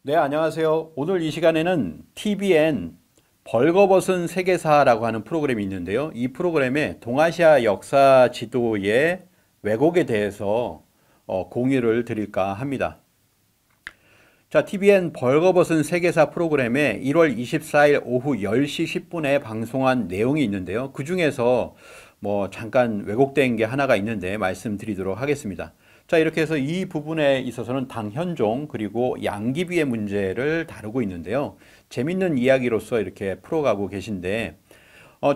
네, 안녕하세요. 오늘 이 시간에는 TVN 벌거벗은 세계사라고 하는 프로그램이 있는데요. 이 프로그램의 동아시아 역사 지도의 왜곡에 대해서 공유를 드릴까 합니다. 자, TVN 벌거벗은 세계사 프로그램에 1월 24일 오후 10시 10분에 방송한 내용이 있는데요. 그 중에서 잠깐 왜곡된 게 하나가 있는데 말씀드리도록 하겠습니다. 자, 이렇게 해서 이 부분에 있어서는 당현종 그리고 양귀비의 문제를 다루고 있는데요. 재밌는 이야기로서 이렇게 풀어가고 계신데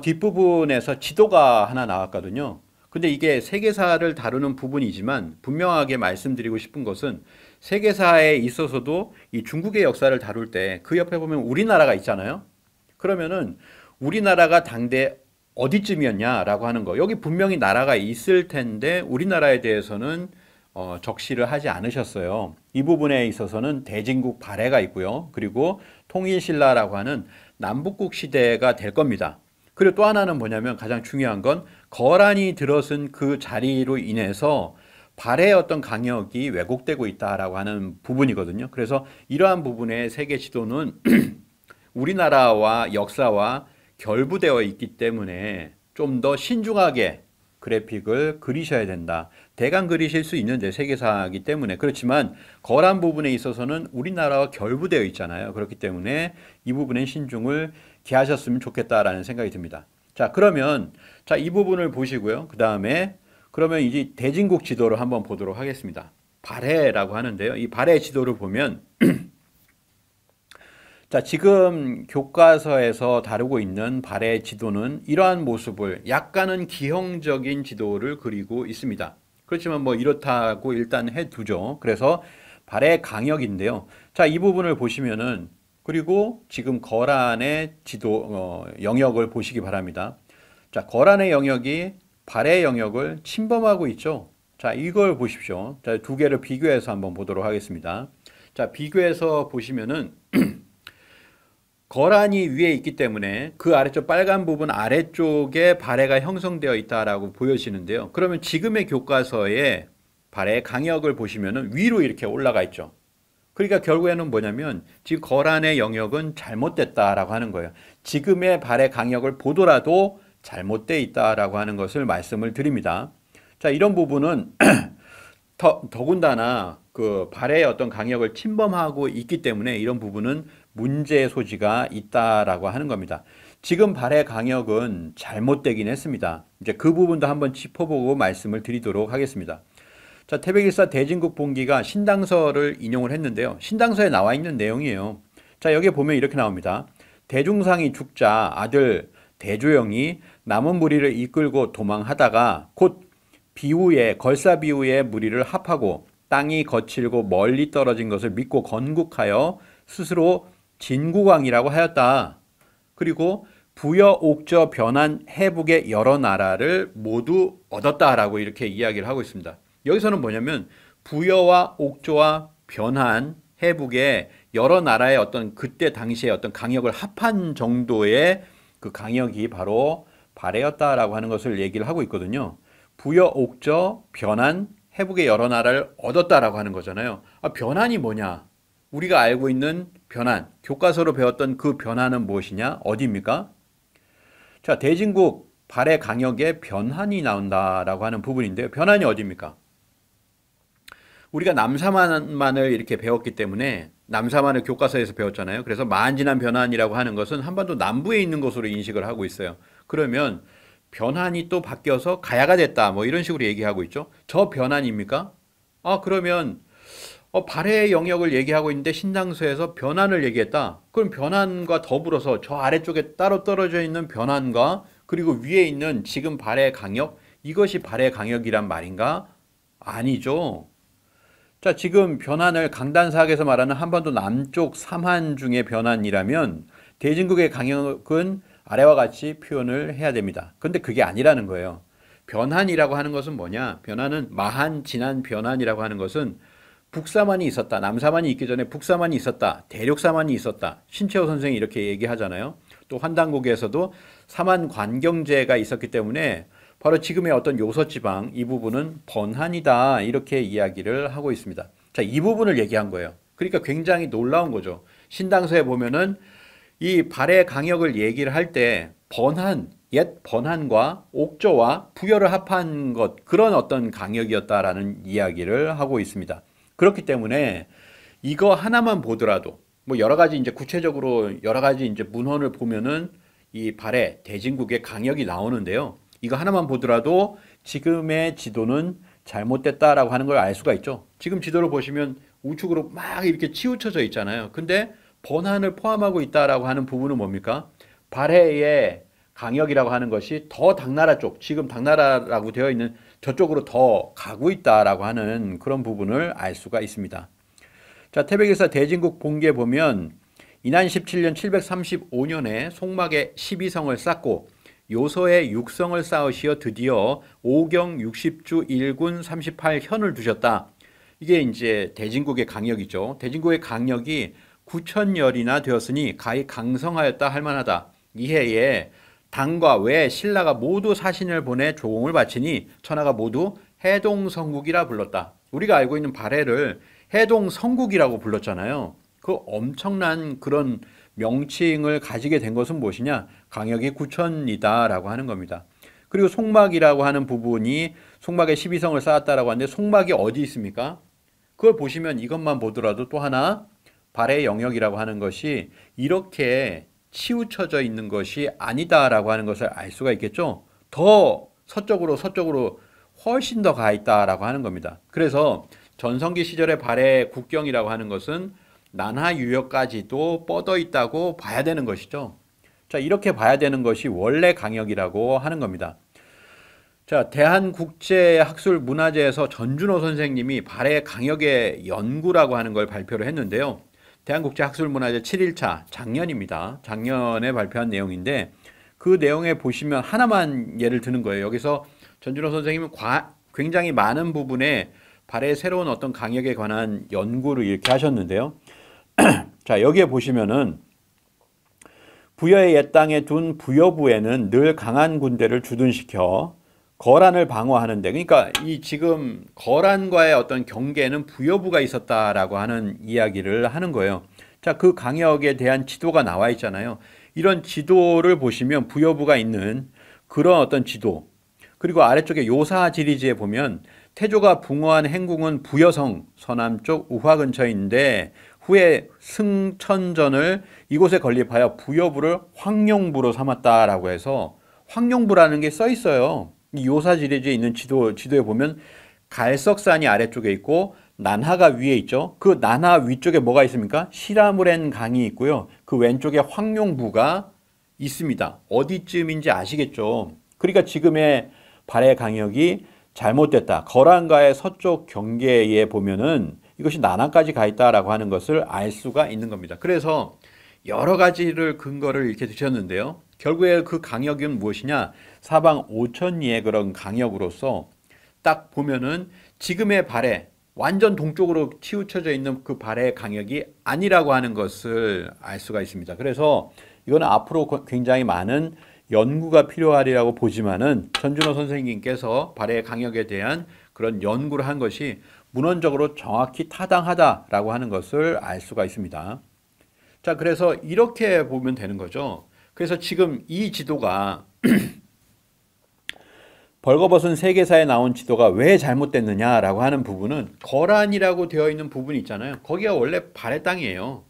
뒷부분에서 지도가 하나 나왔거든요. 근데 이게 세계사를 다루는 부분이지만 분명하게 말씀드리고 싶은 것은 세계사에 있어서도 이 중국의 역사를 다룰 때 그 옆에 보면 우리나라가 있잖아요. 그러면은 우리나라가 당대 어디쯤이었냐라고 하는 거. 여기 분명히 나라가 있을 텐데 우리나라에 대해서는 적시를 하지 않으셨어요. 이 부분에 있어서는 대진국 발해가 있고요. 그리고 통일신라라고 하는 남북국 시대가 될 겁니다. 그리고 또 하나는 뭐냐면 가장 중요한 건 거란이 들어선 그 자리로 인해서 발해의 어떤 강역이 왜곡되고 있다라고 하는 부분이거든요. 그래서 이러한 부분의 세계 지도는 우리나라와 역사와 결부되어 있기 때문에 좀 더 신중하게 그래픽을 그리셔야 된다. 대강 그리실 수 있는데 세계사이기 때문에 그렇지만 거란 부분에 있어서는 우리나라와 결부되어 있잖아요. 그렇기 때문에 이 부분에 신중을 기하셨으면 좋겠다라는 생각이 듭니다. 자, 그러면 이 부분을 보시고요. 그 다음에 그러면 이제 대진국 지도를 한번 보도록 하겠습니다. 발해라고 하는데요. 이 발해 지도를 보면 자, 지금 교과서에서 다루고 있는 발해 지도는 이러한 모습을 약간은 기형적인 지도를 그리고 있습니다. 그렇지만 이렇다고 일단 해두죠. 그래서 발해 강역인데요. 자, 이 부분을 보시면은 그리고 지금 거란의 지도 영역을 보시기 바랍니다. 자, 거란의 영역이 발해 영역을 침범하고 있죠. 자, 이걸 보십시오. 자, 두 개를 비교해서 한번 보도록 하겠습니다. 자, 비교해서 보시면은 거란이 위에 있기 때문에 그 아래쪽 빨간 부분 아래쪽에 발해가 형성되어 있다라고 보여지는데요. 그러면 지금의 교과서에 발해 강역을 보시면은 위로 이렇게 올라가 있죠. 그러니까 결국에는 뭐냐면 지금 거란의 영역은 잘못됐다라고 하는 거예요. 지금의 발해 강역을 보더라도 잘못되어 있다라고 하는 것을 말씀을 드립니다. 자, 이런 부분은 더군다나 그 발해의 어떤 강역을 침범하고 있기 때문에 이런 부분은 문제의 소지가 있다라고 하는 겁니다. 지금 발해 강역은 잘못되긴 했습니다. 이제 그 부분도 한번 짚어보고 말씀을 드리도록 하겠습니다. 자, 태백일사 대진국 봉기가 신당서를 인용을 했는데요. 신당서에 나와 있는 내용이에요. 자, 여기에 보면 이렇게 나옵니다. 대중상이 죽자 아들 대조영이 남은 무리를 이끌고 도망하다가 곧 비우에 걸사 비우에 무리를 합하고 땅이 거칠고 멀리 떨어진 것을 믿고 건국하여 스스로 진국왕이라고 하였다. 그리고 부여 옥저 변한 해북의 여러 나라를 모두 얻었다라고 이렇게 이야기를 하고 있습니다. 여기서는 뭐냐면 부여와 옥저와 변한 해북의 여러 나라의 어떤 그때 당시에 어떤 강역을 합한 정도의 그 강역이 바로 발해였다라고 하는 것을 얘기를 하고 있거든요. 부여 옥저 변한 해북의 여러 나라를 얻었다라고 하는 거잖아요. 변한이 뭐냐? 우리가 알고 있는 변한, 교과서로 배웠던 그 변한은 무엇이냐? 어디입니까? 자, 대진국 발해 강역에 변한이 나온다라고 하는 부분인데요. 변한이 어디입니까? 우리가 남사만을 이렇게 배웠기 때문에 남사만을 교과서에서 배웠잖아요. 그래서 만진한 변한이라고 하는 것은 한반도 남부에 있는 것으로 인식을 하고 있어요. 그러면 변한이 또 바뀌어서 가야가 됐다. 이런 식으로 얘기하고 있죠. 저 변한입니까? 그러면 발해의 영역을 얘기하고 있는데 신당서에서 변한을 얘기했다. 그럼 변한과 더불어서 저 아래쪽에 따로 떨어져 있는 변한과 그리고 위에 있는 지금 발해 강역 이것이 발해 강역이란 말인가? 아니죠. 자, 지금 변한을 강단사학에서 말하는 한반도 남쪽 삼한 중의 변한이라면 대진국의 강역은 아래와 같이 표현을 해야 됩니다. 근데 그게 아니라는 거예요. 변한이라고 하는 것은 뭐냐? 변한은 마한, 진한 변한이라고 하는 것은 북사만이 있었다. 남사만이 있기 전에 북사만이 있었다. 대륙사만이 있었다. 신채호 선생이 이렇게 얘기하잖아요. 또 환단국에서도 사만 관경제가 있었기 때문에 바로 지금의 어떤 요서지방 이 부분은 번한이다. 이렇게 이야기를 하고 있습니다. 자, 이 부분을 얘기한 거예요. 그러니까 굉장히 놀라운 거죠. 신당서에 보면은 이 발해 강역을 얘기를 할 때 번한, 옛 번한과 옥조와 부여를 합한 것, 그런 어떤 강역이었다라는 이야기를 하고 있습니다. 그렇기 때문에 이거 하나만 보더라도 뭐 여러 가지 이제 구체적으로 여러 가지 이제 문헌을 보면은 이 발해 대진국의 강역이 나오는데요. 이거 하나만 보더라도 지금의 지도는 잘못됐다라고 하는 걸 알 수가 있죠. 지금 지도를 보시면 우측으로 막 이렇게 치우쳐져 있잖아요. 근데 번한을 포함하고 있다라고 하는 부분은 뭡니까? 발해의 강역이라고 하는 것이 더 당나라 쪽, 지금 당나라라고 되어 있는 저쪽으로 더 가고 있다라고 하는 그런 부분을 알 수가 있습니다. 자, 태백에서 대진국 본기에 보면 인한 17년 735년에 송막에 12성을 쌓고 요서에 6성을 쌓으시어 드디어 5경 60주 1군 38현을 두셨다. 이게 이제 대진국의 강역이죠. 대진국의 강역이 9천열이나 되었으니 가히 강성하였다 할 만하다. 이해에 당과 외 신라가 모두 사신을 보내 조공을 바치니 천하가 모두 해동성국이라 불렀다. 우리가 알고 있는 발해를 해동성국이라고 불렀잖아요. 그 엄청난 그런 명칭을 가지게 된 것은 무엇이냐? 강역이 9천이다라고 하는 겁니다. 그리고 송막이라고 하는 부분이 송막에 12성을 쌓았다라고 하는데 송막이 어디 있습니까? 그걸 보시면 이것만 보더라도 또 하나 발해 영역이라고 하는 것이 이렇게 치우쳐져 있는 것이 아니다라고 하는 것을 알 수가 있겠죠. 더 서쪽으로 훨씬 더 가 있다라고 하는 겁니다. 그래서 전성기 시절의 발해 국경이라고 하는 것은 난하 유역까지도 뻗어 있다고 봐야 되는 것이죠. 자, 이렇게 봐야 되는 것이 원래 강역이라고 하는 겁니다. 자, 대한국제학술문화재에서 전준호 선생님이 발해 강역의 연구라고 하는 걸 발표를 했는데요. 대한국제학술문화재 7일차 작년입니다. 작년에 발표한 내용인데 그 내용에 보시면 하나만 예를 드는 거예요. 여기서 전준호 선생님은 굉장히 많은 부분에 발해의 새로운 어떤 강역에 관한 연구를 이렇게 하셨는데요. 자, 여기에 보시면은 부여의 옛 땅에 둔 부여부에는 늘 강한 군대를 주둔시켜 거란을 방어하는데, 그러니까 이 지금 거란과의 어떤 경계는 부여부가 있었다라고 하는 이야기를 하는 거예요. 자, 그 강역에 대한 지도가 나와 있잖아요. 이런 지도를 보시면 부여부가 있는 그런 어떤 지도, 그리고 아래쪽에 요사지리지에 보면 태조가 붕어한 행궁은 부여성 서남쪽 우화 근처인데 후에 승천전을 이곳에 건립하여 부여부를 황룡부로 삼았다라고 해서 황룡부라는 게 써 있어요. 이 요사지리지에 있는 지도에 보면 갈석산이 아래쪽에 있고 난하가 위에 있죠. 그 난하 위쪽에 뭐가 있습니까? 시라무렌 강이 있고요. 그 왼쪽에 황룡부가 있습니다. 어디쯤인지 아시겠죠? 그러니까 지금의 발해 강역이 잘못됐다. 거란과의 서쪽 경계에 보면은 이것이 난하까지 가 있다라고 하는 것을 알 수가 있는 겁니다. 그래서 여러 가지를 근거를 이렇게 드셨는데요. 결국에 그 강역은 무엇이냐? 사방 5천리의 그런 강역으로서 딱 보면은 지금의 발해, 완전 동쪽으로 치우쳐져 있는 그 발해 강역이 아니라고 하는 것을 알 수가 있습니다. 그래서 이거는 앞으로 굉장히 많은 연구가 필요하리라고 보지만은 전준호 선생님께서 발해 강역에 대한 그런 연구를 한 것이 문헌적으로 정확히 타당하다라고 하는 것을 알 수가 있습니다. 자, 그래서 이렇게 보면 되는 거죠. 그래서 지금 이 지도가 벌거벗은 세계사에 나온 지도가 왜 잘못됐느냐라고 하는 부분은 거란이라고 되어 있는 부분이 있잖아요. 거기가 원래 발해 땅이에요.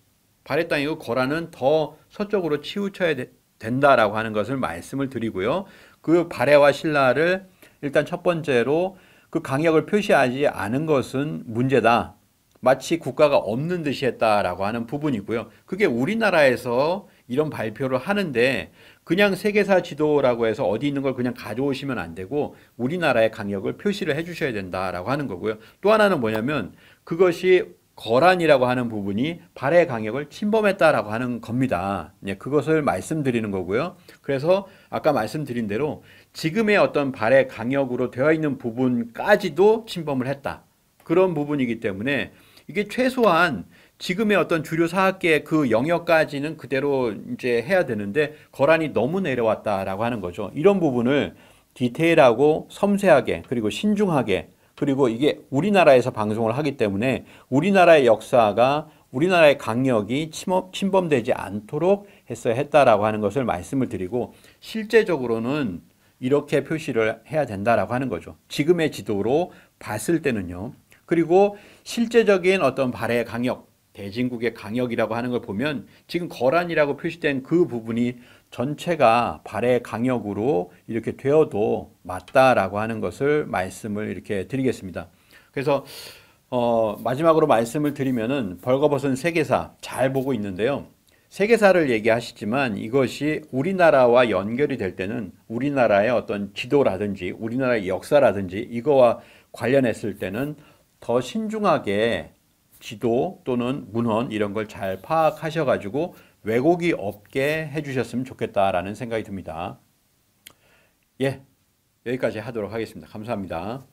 발해 땅이고 거란은 더 서쪽으로 치우쳐야 된다라고 하는 것을 말씀을 드리고요. 그 발해와 신라를 일단 첫 번째로 그 강역을 표시하지 않은 것은 문제다. 마치 국가가 없는 듯이 했다라고 하는 부분이고요. 그게 우리나라에서 이런 발표를 하는데 그냥 세계사 지도라고 해서 어디 있는 걸 그냥 가져오시면 안 되고 우리나라의 강역을 표시를 해주셔야 된다라고 하는 거고요. 또 하나는 뭐냐면 그것이 거란이라고 하는 부분이 발해 강역을 침범했다라고 하는 겁니다. 네, 그것을 말씀드리는 거고요. 그래서 아까 말씀드린 대로 지금의 어떤 발해 강역으로 되어 있는 부분까지도 침범을 했다. 그런 부분이기 때문에 이게 최소한 지금의 어떤 주류 사학계의 그 영역까지는 그대로 이제 해야 되는데 거란이 너무 내려왔다라고 하는 거죠. 이런 부분을 디테일하고 섬세하게 그리고 신중하게 그리고 이게 우리나라에서 방송을 하기 때문에 우리나라의 역사가 우리나라의 강력이 침범되지 않도록 했어야 했다라고 하는 것을 말씀을 드리고 실제적으로는 이렇게 표시를 해야 된다라고 하는 거죠. 지금의 지도로 봤을 때는요. 그리고 실제적인 어떤 발해 강역, 대진국의 강역이라고 하는 걸 보면 지금 거란이라고 표시된 그 부분이 전체가 발해 강역으로 이렇게 되어도 맞다라고 하는 것을 말씀을 이렇게 드리겠습니다. 그래서 마지막으로 말씀을 드리면은 벌거벗은 세계사 잘 보고 있는데요. 세계사를 얘기하시지만 이것이 우리나라와 연결이 될 때는 우리나라의 어떤 지도라든지 우리나라의 역사라든지 이거와 관련했을 때는 더 신중하게 지도 또는 문헌 이런 걸 잘 파악하셔가지고 왜곡이 없게 해주셨으면 좋겠다라는 생각이 듭니다. 예, 여기까지 하도록 하겠습니다. 감사합니다.